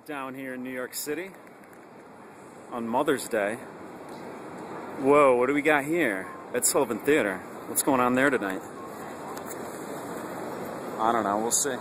Down here in New York City on Mother's Day. Whoa, what do we got here? Ed Sullivan Theater. What's going on there tonight? I don't know, we'll see.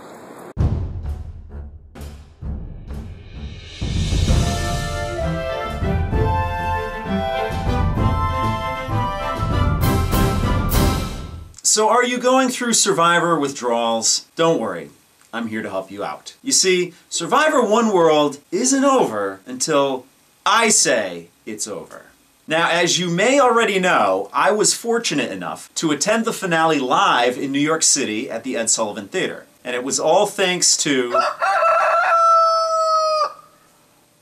So are you going through Survivor withdrawals? Don't worry. I'm here to help you out. You see, Survivor One World isn't over until I say it's over. Now, as you may already know, I was fortunate enough to attend the finale live in New York City at the Ed Sullivan Theater. And it was all thanks to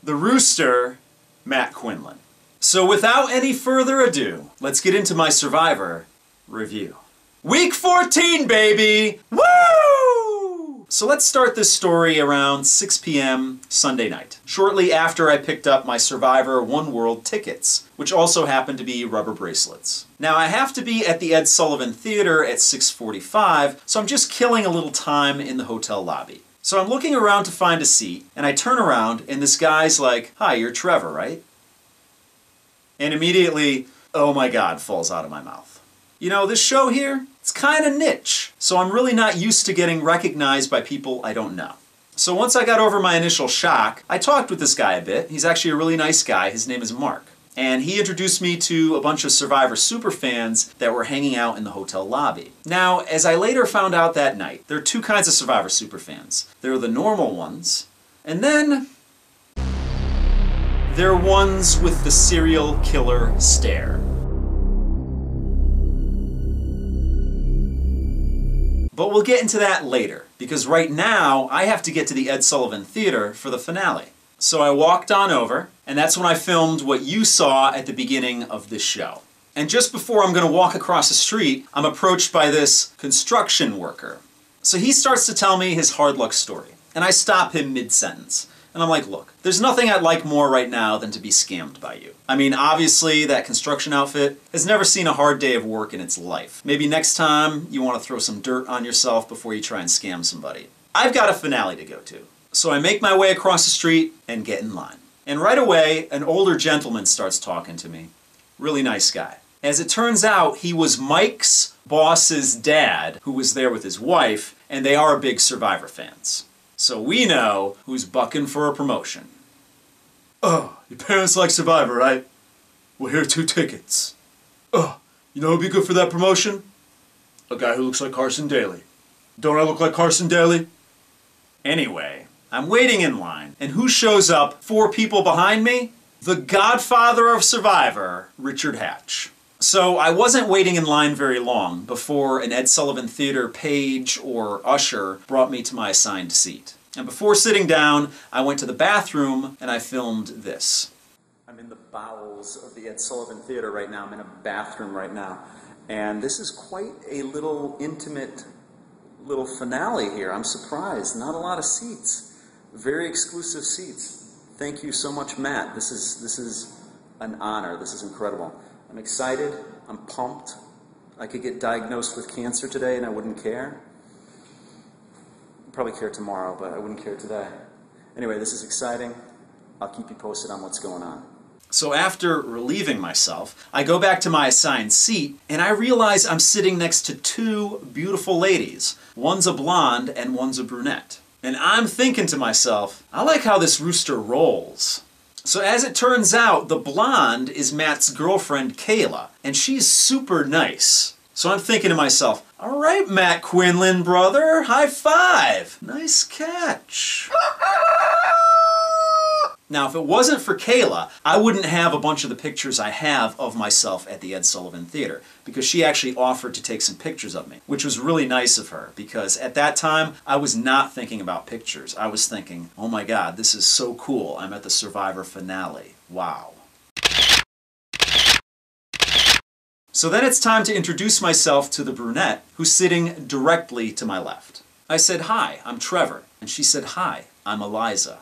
the rooster, Matt Quinlan. So without any further ado, let's get into my Survivor review. Week 14, baby! Woo! So let's start this story around 6 p.m. Sunday night, shortly after I picked up my Survivor One World tickets, which also happened to be rubber bracelets. Now I have to be at the Ed Sullivan Theater at 6:45, so I'm just killing a little time in the hotel lobby. So I'm looking around to find a seat, and I turn around, and this guy's like, "Hi, you're Trevor, right?" And immediately, "Oh my God," falls out of my mouth. You know, this show here, it's kind of niche, so I'm really not used to getting recognized by people I don't know. So once I got over my initial shock, I talked with this guy a bit. He's actually a really nice guy. His name is Mark. And he introduced me to a bunch of Survivor superfans that were hanging out in the hotel lobby. Now, as I later found out that night, there are two kinds of Survivor superfans. There are the normal ones, and then there are ones with the serial killer stare. But we'll get into that later, because right now I have to get to the Ed Sullivan Theater for the finale. So I walked on over, and that's when I filmed what you saw at the beginning of this show. And just before I'm going to walk across the street, I'm approached by this construction worker. So he starts to tell me his hard luck story, and I stop him mid-sentence. And I'm like, look, there's nothing I'd like more right now than to be scammed by you. I mean, obviously, that construction outfit has never seen a hard day of work in its life. Maybe next time you want to throw some dirt on yourself before you try and scam somebody. I've got a finale to go to. So I make my way across the street and get in line. And right away, an older gentleman starts talking to me. Really nice guy. As it turns out, he was Mike's boss's dad, who was there with his wife, and they are big Survivor fans. So we know who's bucking for a promotion. "Oh, your parents like Survivor, right? Well, here are 2 tickets. Oh, you know who'd be good for that promotion? A guy who looks like Carson Daly. Don't I look like Carson Daly?" Anyway, I'm waiting in line, and who shows up 4 people behind me? The godfather of Survivor, Richard Hatch. So I wasn't waiting in line very long before an Ed Sullivan Theater page or usher brought me to my assigned seat. And before sitting down, I went to the bathroom and I filmed this. I'm in the bowels of the Ed Sullivan Theater right now. I'm in a bathroom right now. And this is quite a little intimate little finale here. I'm surprised. Not a lot of seats. Very exclusive seats. Thank you so much, Matt. This is an honor. This is incredible. I'm excited, I'm pumped. I could get diagnosed with cancer today and I wouldn't care. I'd probably care tomorrow, but I wouldn't care today. Anyway, this is exciting. I'll keep you posted on what's going on. So after relieving myself, I go back to my assigned seat and I realize I'm sitting next to 2 beautiful ladies. One's a blonde and one's a brunette. And I'm thinking to myself, I like how this rooster rolls. So as it turns out, the blonde is Matt's girlfriend, Kayla, and she's super nice. So I'm thinking to myself, all right, Matt Quinlan, brother, high five. Nice catch. Now, if it wasn't for Kayla, I wouldn't have a bunch of the pictures I have of myself at the Ed Sullivan Theater, because she actually offered to take some pictures of me, which was really nice of her, because at that time, I was not thinking about pictures. I was thinking, oh my God, this is so cool. I'm at the Survivor finale. Wow. So then it's time to introduce myself to the brunette, who's sitting directly to my left. I said, "Hi, I'm Trevor." And she said, "Hi, I'm Eliza."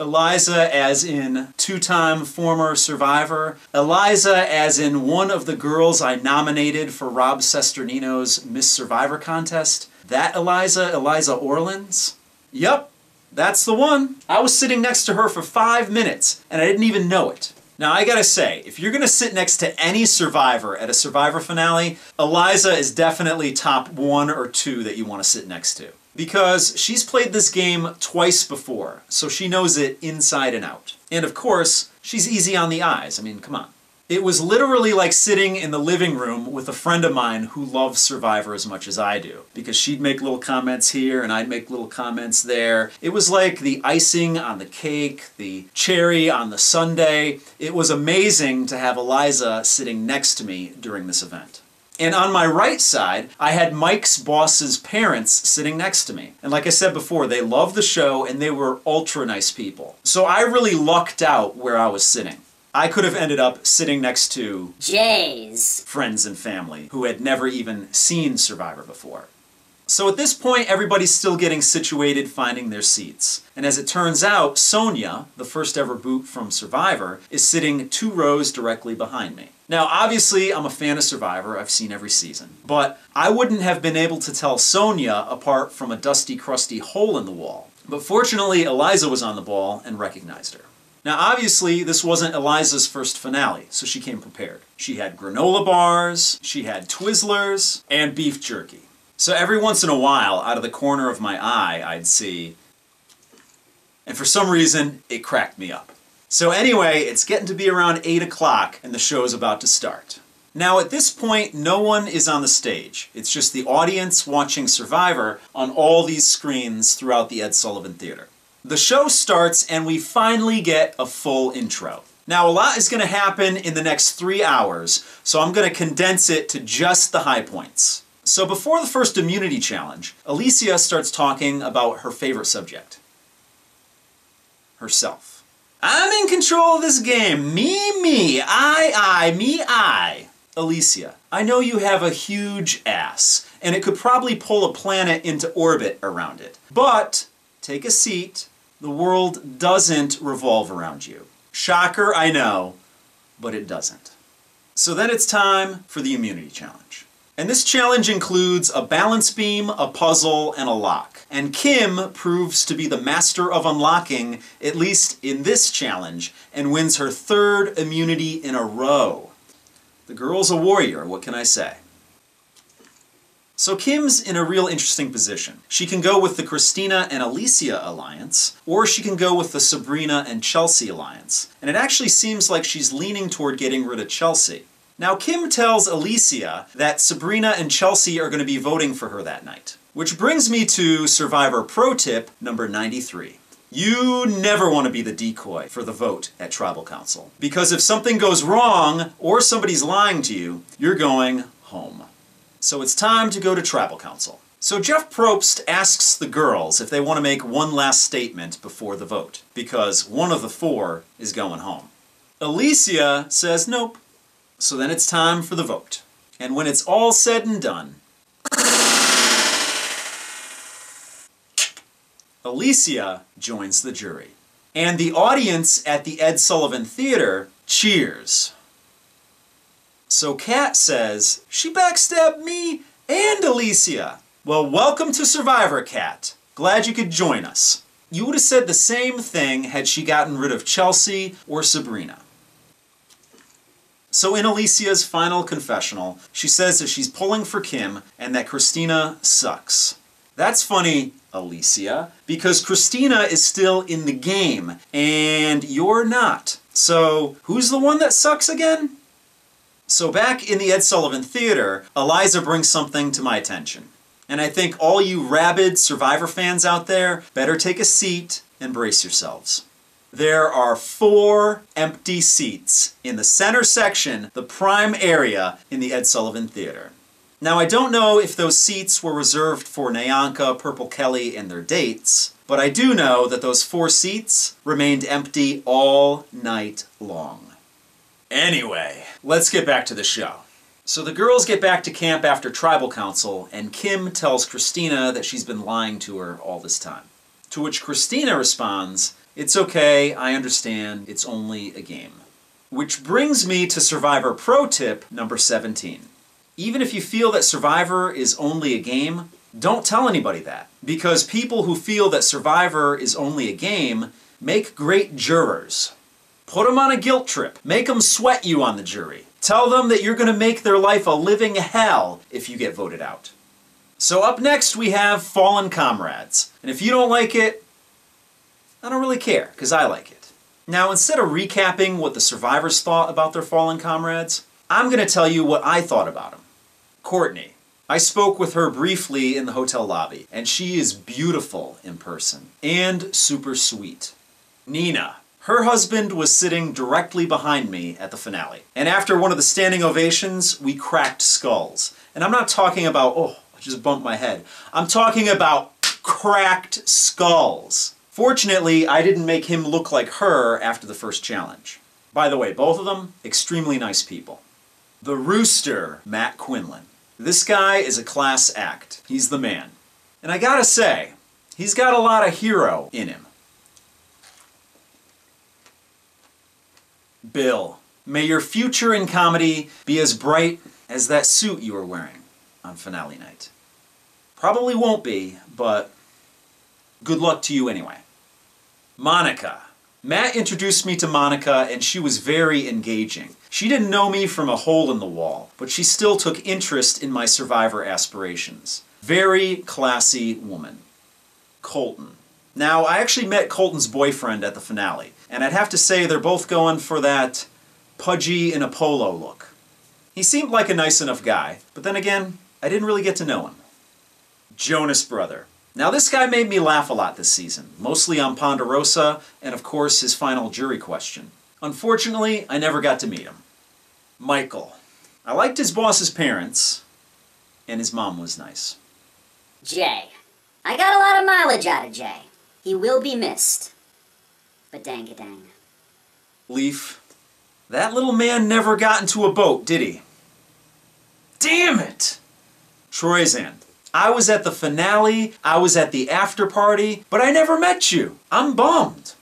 Eliza as in 2-time former Survivor. Eliza as in one of the girls I nominated for Rob Sesternino's Miss Survivor contest. That Eliza, Eliza Orleans. Yep, that's the one. I was sitting next to her for 5 minutes, and I didn't even know it. Now, I gotta say, if you're gonna sit next to any Survivor at a Survivor finale, Eliza is definitely top 1 or 2 that you want to sit next to. Because she's played this game twice before, so she knows it inside and out. And of course, she's easy on the eyes. I mean, come on. It was literally like sitting in the living room with a friend of mine who loves Survivor as much as I do. Because she'd make little comments here and I'd make little comments there. It was like the icing on the cake, the cherry on the sundae. It was amazing to have Eliza sitting next to me during this event. And on my right side, I had Mike's boss's parents sitting next to me. And like I said before, they love the show and they were ultra nice people. So I really lucked out where I was sitting. I could have ended up sitting next to Jay's friends and family who had never even seen Survivor before. So at this point, everybody's still getting situated, finding their seats. And as it turns out, Sonia, the first ever boot from Survivor, is sitting 2 rows directly behind me. Now, obviously, I'm a fan of Survivor. I've seen every season. But I wouldn't have been able to tell Sonia apart from a dusty, crusty hole in the wall. But fortunately, Eliza was on the ball and recognized her. Now, obviously, this wasn't Eliza's first finale, so she came prepared. She had granola bars, she had Twizzlers, and beef jerky. So every once in a while, out of the corner of my eye, I'd see, and for some reason, it cracked me up. So anyway, it's getting to be around 8 o'clock, and the show's about to start. Now, at this point, no one is on the stage. It's just the audience watching Survivor on all these screens throughout the Ed Sullivan Theater. The show starts and we finally get a full intro. Now, a lot is going to happen in the next 3 hours, so I'm going to condense it to just the high points. So before the first immunity challenge, Alicia starts talking about her favorite subject. Herself. I'm in control of this game. Me, I. Alicia, I know you have a huge ass, and it could probably pull a planet into orbit around it. But take a seat. The world doesn't revolve around you. Shocker, I know, but it doesn't. So then it's time for the immunity challenge. And this challenge includes a balance beam, a puzzle, and a lock. And Kim proves to be the master of unlocking, at least in this challenge, and wins her 3rd immunity in a row. The girl's a warrior, what can I say? So Kim's in a real interesting position. She can go with the Christina and Alicia alliance, or she can go with the Sabrina and Chelsea alliance. And it actually seems like she's leaning toward getting rid of Chelsea. Now Kim tells Alicia that Sabrina and Chelsea are going to be voting for her that night. Which brings me to Survivor Pro Tip number 93. You never want to be the decoy for the vote at Tribal Council. Because if something goes wrong, or somebody's lying to you, you're going home. So it's time to go to Tribal Council. So Jeff Probst asks the girls if they want to make one last statement before the vote, because one of the 4 is going home. Alicia says nope. So then it's time for the vote. And when it's all said and done, Alicia joins the jury. And the audience at the Ed Sullivan Theater cheers. So Kat says, she backstabbed me and Alicia. Well, welcome to Survivor, Kat. Glad you could join us. You would have said the same thing had she gotten rid of Chelsea or Sabrina. So in Alicia's final confessional, she says that she's pulling for Kim and that Christina sucks. That's funny, Alicia, because Christina is still in the game and you're not. So who's the one that sucks again? So back in the Ed Sullivan Theater, Eliza brings something to my attention. And I think all you rabid Survivor fans out there better take a seat and brace yourselves. There are 4 empty seats in the center section, the prime area in the Ed Sullivan Theater. Now I don't know if those seats were reserved for Nyanka, Purple Kelly, and their dates, but I do know that those 4 seats remained empty all night long. Anyway, let's get back to the show. So the girls get back to camp after Tribal Council, and Kim tells Christina that she's been lying to her all this time. To which Christina responds, "It's okay, I understand, it's only a game." Which brings me to Survivor Pro Tip number 17. Even if you feel that Survivor is only a game, Don't tell anybody that, because people who feel that Survivor is only a game make great jurors. Put them on a guilt trip. Make them sweat you on the jury. Tell them that you're going to make their life a living hell if you get voted out. So up next we have Fallen Comrades. And if you don't like it, I don't really care, because I like it. Now, instead of recapping what the survivors thought about their fallen comrades, I'm going to tell you what I thought about them. Courtney. I spoke with her briefly in the hotel lobby, and she is beautiful in person, and super sweet. Nina. Her husband was sitting directly behind me at the finale. And after one of the standing ovations, we cracked skulls. And I'm not talking about, oh, I just bumped my head. I'm talking about cracked skulls. Fortunately, I didn't make him look like her after the first challenge. By the way, both of them, extremely nice people. The Rooster, Matt Quinlan. This guy is a class act. He's the man. And I gotta say, he's got a lot of hero in him. Bill. May your future in comedy be as bright as that suit you were wearing on finale night. Probably won't be, but good luck to you anyway. Monica. Matt introduced me to Monica, and she was very engaging. She didn't know me from a hole in the wall, but she still took interest in my Survivor aspirations. Very classy woman. Colton. Now, I actually met Colton's boyfriend at the finale, and I'd have to say they're both going for that pudgy in a polo look. He seemed like a nice enough guy, but then again, I didn't really get to know him. Jonas Brother. Now, this guy made me laugh a lot this season, mostly on Ponderosa, and of course his final jury question. Unfortunately, I never got to meet him. Michael. I liked his boss's parents, and his mom was nice. Jay. I got a lot of mileage out of Jay. He will be missed. But dang-a-dang. Leaf. That little man never got into a boat, did he? Damn it! Troyzan. I was at the finale, I was at the after party, but I never met you. I'm bummed.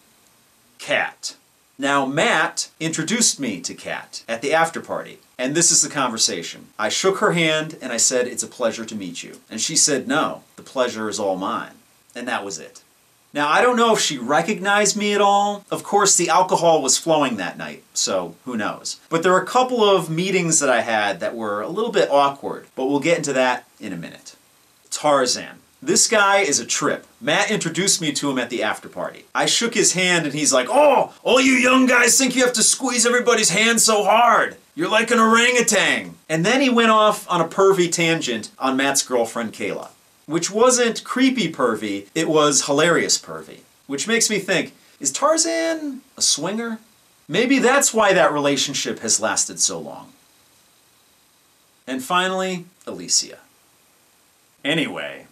Kat. Now, Matt introduced me to Kat at the after party, and this is the conversation. I shook her hand and I said, "It's a pleasure to meet you." And she said, "No, the pleasure is all mine." And that was it. Now, I don't know if she recognized me at all. Of course, the alcohol was flowing that night, so who knows. But there were a couple of meetings that I had that were a little bit awkward, but we'll get into that in a minute. Tarzan. This guy is a trip. Matt introduced me to him at the after party. I shook his hand and he's like, "Oh, all you young guys think you have to squeeze everybody's hand so hard. You're like an orangutan." And then he went off on a pervy tangent on Matt's girlfriend Kayla. Which wasn't creepy pervy, it was hilarious pervy. Which makes me think, is Tarzan a swinger? Maybe that's why that relationship has lasted so long. And finally, Alicia. Anyway,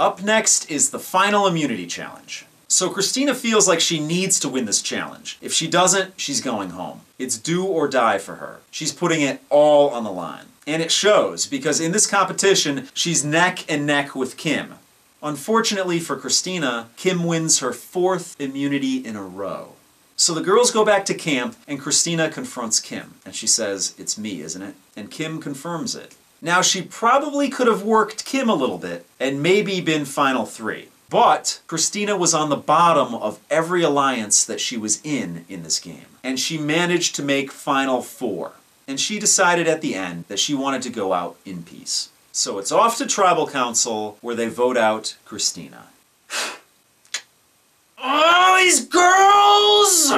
up next is the final immunity challenge. So Christina feels like she needs to win this challenge. If she doesn't, she's going home. It's do or die for her. She's putting it all on the line. And it shows, because in this competition, she's neck and neck with Kim. Unfortunately for Christina, Kim wins her 4th immunity in a row. So the girls go back to camp, and Christina confronts Kim. And she says, "It's me, isn't it?" And Kim confirms it. Now, she probably could have worked Kim a little bit, and maybe been final 3. But Christina was on the bottom of every alliance that she was in this game. And she managed to make final 4. And she decided at the end that she wanted to go out in peace. So it's off to Tribal Council, where they vote out Christina. Oh, these girls!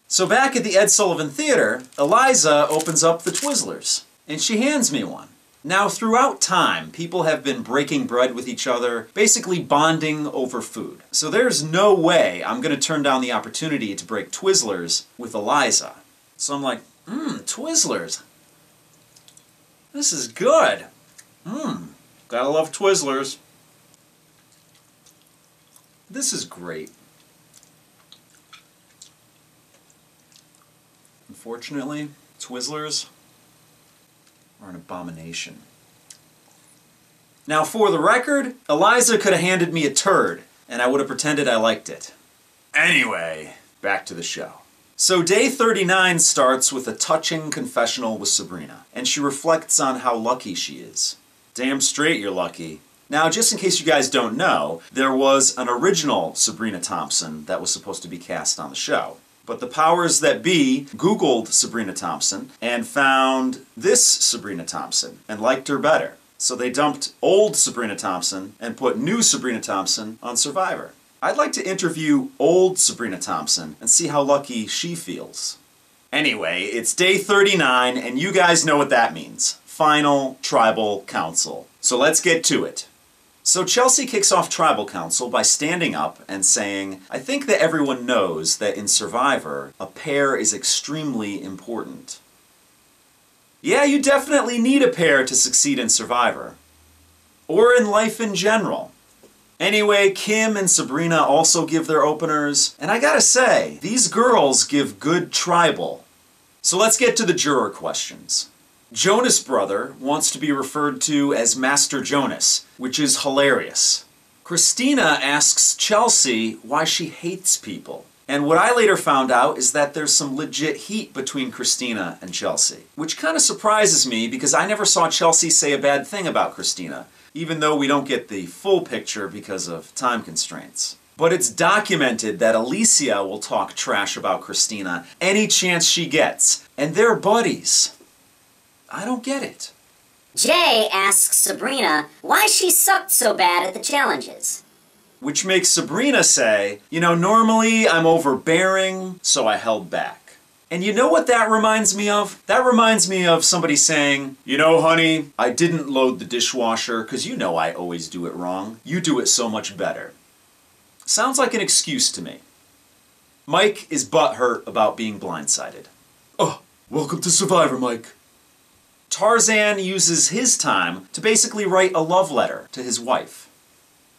So back at the Ed Sullivan Theater, Eliza opens up the Twizzlers, and she hands me one. Now, throughout time, people have been breaking bread with each other, basically bonding over food. So there's no way I'm going to turn down the opportunity to break Twizzlers with Eliza. So I'm like, Twizzlers. This is good. Gotta love Twizzlers. This is great. Unfortunately, Twizzlers are an abomination. Now, for the record, Eliza could have handed me a turd, and I would have pretended I liked it. Anyway, back to the show. So day 39 starts with a touching confessional with Sabrina, and she reflects on how lucky she is Damn straight you're lucky. Now, just in case you guys don't know, there was an original Sabrina Thompson that was supposed to be cast on the show. But the powers that be Googled Sabrina Thompson and found this Sabrina Thompson and liked her better. So they dumped old Sabrina Thompson and put new Sabrina Thompson on Survivor. I'd like to interview old Sabrina Thompson and see how lucky she feels. Anyway, it's day 39 and you guys know what that means. Final Tribal Council. So let's get to it. So Chelsea kicks off Tribal Council by standing up and saying, I think that everyone knows that in Survivor, a pair is extremely important. Yeah, you definitely need a pair to succeed in Survivor. Or in life in general. Anyway, Kim and Sabrina also give their openers, and I gotta say, these girls give good tribal. So let's get to the juror questions. Jonas Brother wants to be referred to as Master Jonas, which is hilarious. Christina asks Chelsea why she hates people. And what I later found out is that there's some legit heat between Christina and Chelsea, which kind of surprises me because I never saw Chelsea say a bad thing about Christina, even though we don't get the full picture because of time constraints. But it's documented that Alicia will talk trash about Christina any chance she gets, and they're buddies. I don't get it. Jay asks Sabrina why she sucked so bad at the challenges. Which makes Sabrina say, you know, normally I'm overbearing, so I held back. And you know what that reminds me of? That reminds me of somebody saying, you know, honey, I didn't load the dishwasher because you know I always do it wrong. You do it so much better. Sounds like an excuse to me. Mike is butthurt about being blindsided. Oh, welcome to Survivor, Mike. Troyzan uses his time to basically write a love letter to his wife.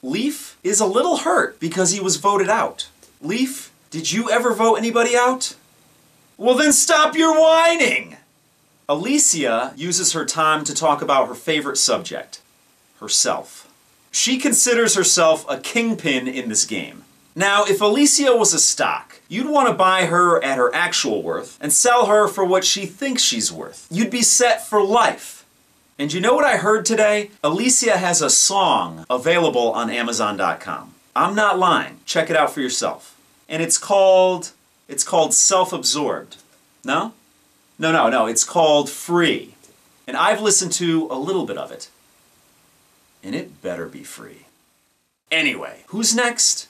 Leaf is a little hurt because he was voted out. Leaf, did you ever vote anybody out? Well then stop your whining! Alicia uses her time to talk about her favorite subject, herself. She considers herself a kingpin in this game. Now, if Alicia was a stock, you'd want to buy her at her actual worth and sell her for what she thinks she's worth. You'd be set for life. And you know what I heard today? Alicia has a song available on Amazon.com. I'm not lying. Check it out for yourself. And it's called Self-Absorbed. No? No, it's called Free. And I've listened to a little bit of it. And it better be free. Anyway, who's next?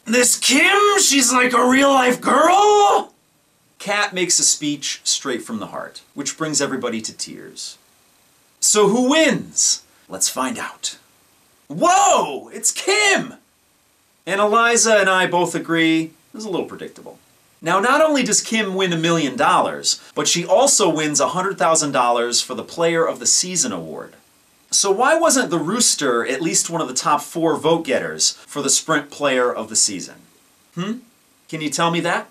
This Kim, she's like a real-life girl? Kat makes a speech straight from the heart, which brings everybody to tears. So who wins? Let's find out. Whoa! It's Kim! And Eliza and I both agree it was a little predictable. Now, not only does Kim win $1 million, but she also wins $100,000 for the Player of the Season award. So why wasn't the Rooster at least one of the top 4 vote getters for the Sprint Player of the Season? Can you tell me that?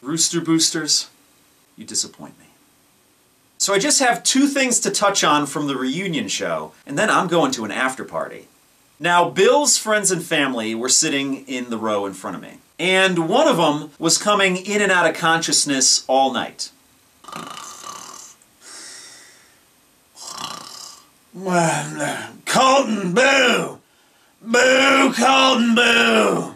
Rooster Boosters, you disappoint me. So I just have 2 things to touch on from the reunion show, and then I'm going to an after party. Now, Bill's friends and family were sitting in the row in front of me, and one of them was coming in and out of consciousness all night. Colton, boo! Boo, Colton, boo!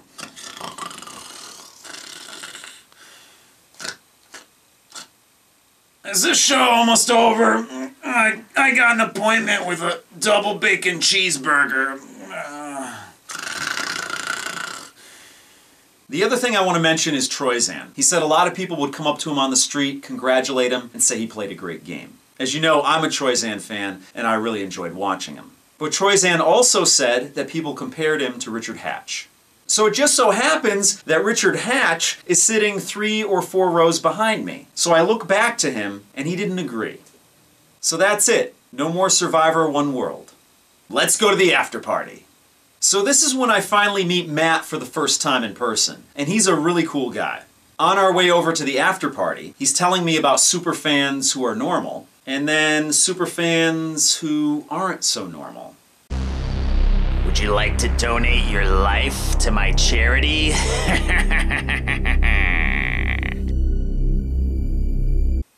Is this show almost over? I got an appointment with a double bacon cheeseburger. The other thing I want to mention is Troyzan. He said a lot of people would come up to him on the street, congratulate him, and say he played a great game. As you know, I'm a Troyzan fan, and I really enjoyed watching him. But Troyzan also said that people compared him to Richard Hatch. So it just so happens that Richard Hatch is sitting 3 or 4 rows behind me. So I look back to him, and he didn't agree. So that's it. No more Survivor One World. Let's go to the after party. So this is when I finally meet Matt for the first time in person, and he's a really cool guy. On our way over to the after party, he's telling me about superfans who are normal, and then superfans who aren't so normal. Would you like to donate your life to my charity?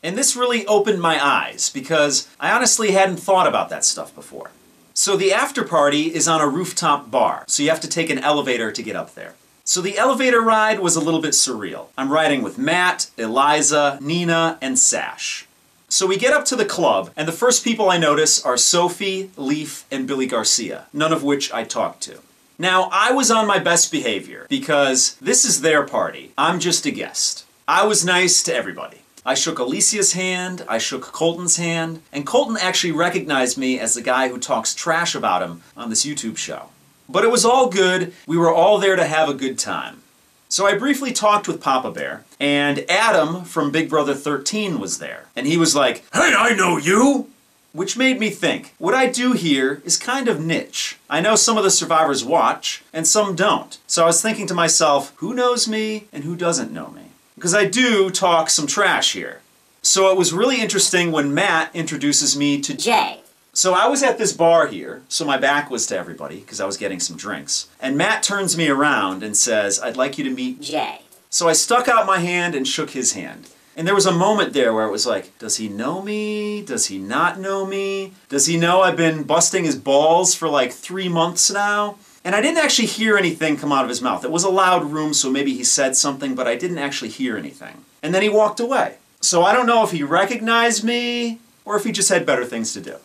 And this really opened my eyes, because I honestly hadn't thought about that stuff before. So the after party is on a rooftop bar, so you have to take an elevator to get up there. So the elevator ride was a little bit surreal. I'm riding with Matt, Eliza, Nina, and Sash. So we get up to the club, and the first people I notice are Sophie, Leaf, and Billy Garcia, none of which I talked to. Now, I was on my best behavior, because this is their party. I'm just a guest. I was nice to everybody. I shook Alicia's hand, I shook Colton's hand, and Colton actually recognized me as the guy who talks trash about him on this YouTube show. But it was all good. We were all there to have a good time. So I briefly talked with Papa Bear, and Adam from Big Brother 13 was there. And he was like, "Hey, I know you!" Which made me think, what I do here is kind of niche. I know some of the survivors watch, and some don't. So I was thinking to myself, who knows me and who doesn't know me? Because I do talk some trash here. So it was really interesting when Matt introduces me to Jay. So I was at this bar here, so my back was to everybody, because I was getting some drinks. And Matt turns me around and says, "I'd like you to meet Jay." So I stuck out my hand and shook his hand. And there was a moment there where it was like, does he know me? Does he not know me? Does he know I've been busting his balls for like 3 months now? And I didn't actually hear anything come out of his mouth. It was a loud room, so maybe he said something, but I didn't actually hear anything. And then he walked away. So I don't know if he recognized me or if he just had better things to do.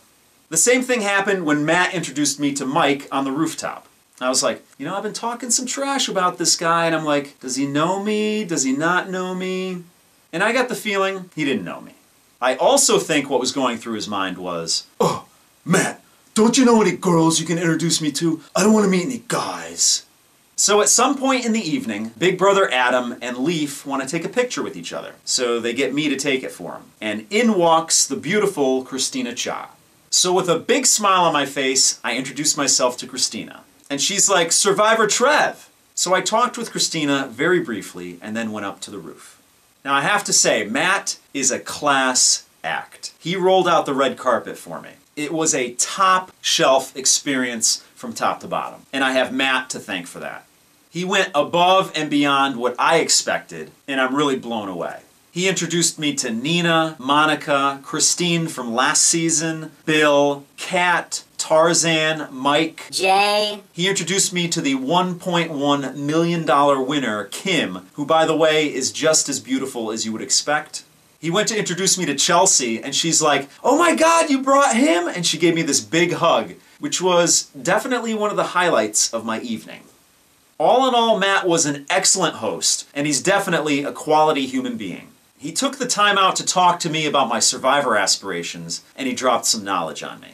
The same thing happened when Matt introduced me to Mike on the rooftop. I was like, you know, I've been talking some trash about this guy, and I'm like, does he know me? Does he not know me? And I got the feeling he didn't know me. I also think what was going through his mind was, "Oh, Matt, don't you know any girls you can introduce me to? I don't want to meet any guys." So at some point in the evening, Big Brother Adam and Leaf want to take a picture with each other. So they get me to take it for them. And in walks the beautiful Christina Cha. So with a big smile on my face, I introduced myself to Christina. And she's like, "SurvivorTrev." So I talked with Christina very briefly and then went up to the roof. Now I have to say, Matt is a class act. He rolled out the red carpet for me. It was a top shelf experience from top to bottom. And I have Matt to thank for that. He went above and beyond what I expected, and I'm really blown away. He introduced me to Nina, Monica, Christine from last season, Bill, Kat, Troyzan, Mike, Jay. He introduced me to the $1.1 million winner, Kim, who, by the way, is just as beautiful as you would expect. He went to introduce me to Chelsea, and she's like, "Oh my God, you brought him?" And she gave me this big hug, which was definitely one of the highlights of my evening. All in all, Matt was an excellent host, and he's definitely a quality human being. He took the time out to talk to me about my Survivor aspirations, and he dropped some knowledge on me.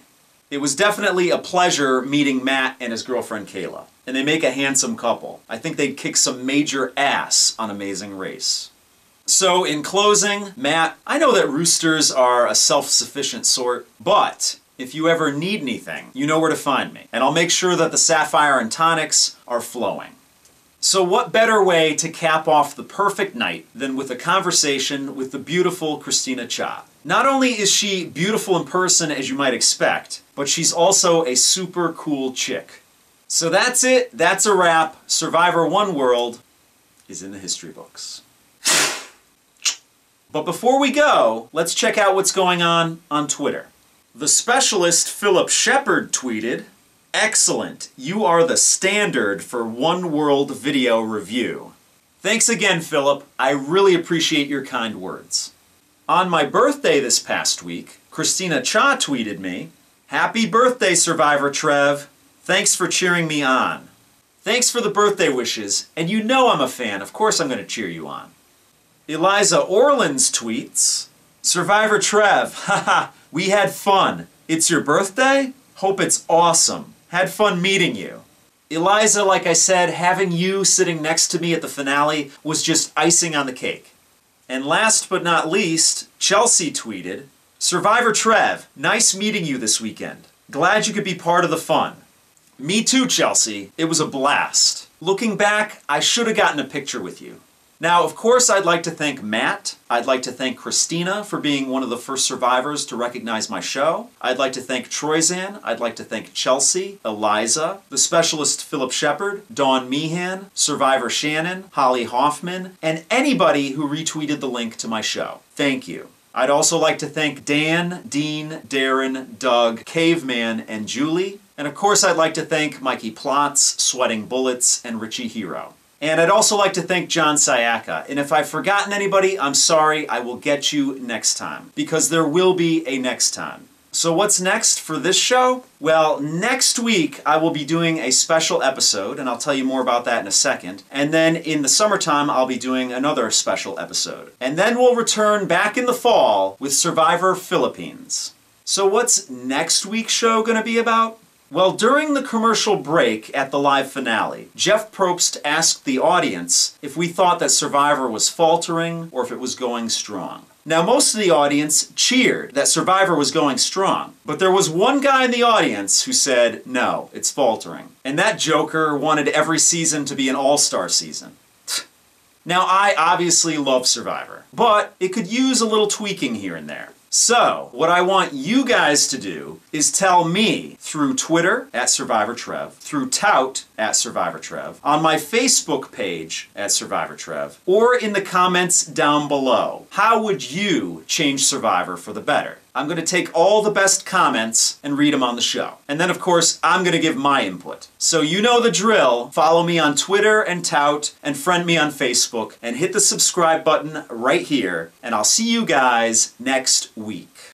It was definitely a pleasure meeting Matt and his girlfriend Kayla, and they make a handsome couple. I think they'd kick some major ass on Amazing Race. So in closing, Matt, I know that roosters are a self-sufficient sort, but if you ever need anything, you know where to find me, and I'll make sure that the Sapphire and tonics are flowing. So what better way to cap off the perfect night than with a conversation with the beautiful Christina Cha. Not only is she beautiful in person as you might expect, but she's also a super cool chick. So that's it, that's a wrap. Survivor One World is in the history books. But before we go, let's check out what's going on Twitter. The specialist Philip Shepard tweeted, "Excellent, you are the standard for One World video review." Thanks again, Philip. I really appreciate your kind words. On my birthday this past week, Christina Cha tweeted me, "Happy birthday, SurvivorTrev. Thanks for cheering me on." Thanks for the birthday wishes, and you know I'm a fan. Of course I'm going to cheer you on. Eliza Orleans tweets, "SurvivorTrev, haha, we had fun. It's your birthday? Hope it's awesome. Had fun meeting you." Eliza, like I said, having you sitting next to me at the finale was just icing on the cake. And last but not least, Chelsea tweeted, "SurvivorTrev, nice meeting you this weekend. Glad you could be part of the fun." Me too, Chelsea. It was a blast. Looking back, I should have gotten a picture with you. Now, of course, I'd like to thank Matt. I'd like to thank Christina for being one of the first survivors to recognize my show. I'd like to thank Troyzan. I'd like to thank Chelsea, Eliza, the specialist Philip Shepard, Dawn Meehan, Survivor Shannon, Holly Hoffman, and anybody who retweeted the link to my show. Thank you. I'd also like to thank Dan, Dean, Darren, Doug, Caveman, and Julie. And of course I'd like to thank Mikey Plotz, Sweating Bullets, and Richie Hero. And I'd also like to thank John Sayaka. And if I've forgotten anybody, I'm sorry, I will get you next time. Because there will be a next time. So what's next for this show? Well, next week I will be doing a special episode, and I'll tell you more about that in a second. And then in the summertime, I'll be doing another special episode. And then we'll return back in the fall with Survivor Philippines. So what's next week's show going to be about? Well, during the commercial break at the live finale, Jeff Probst asked the audience if we thought that Survivor was faltering or if it was going strong. Now, most of the audience cheered that Survivor was going strong, but there was one guy in the audience who said, no, it's faltering. And that joker wanted every season to be an all-star season. Now, I obviously love Survivor, but it could use a little tweaking here and there. So, what I want you guys to do is tell me through Twitter at SurvivorTrev, through Tout at SurvivorTrev, on my Facebook page at SurvivorTrev, or in the comments down below. How would you change Survivor for the better? I'm going to take all the best comments and read them on the show. And then, of course, I'm going to give my input. So you know the drill. Follow me on Twitter and Tout, and friend me on Facebook, and hit the subscribe button right here, and I'll see you guys next week.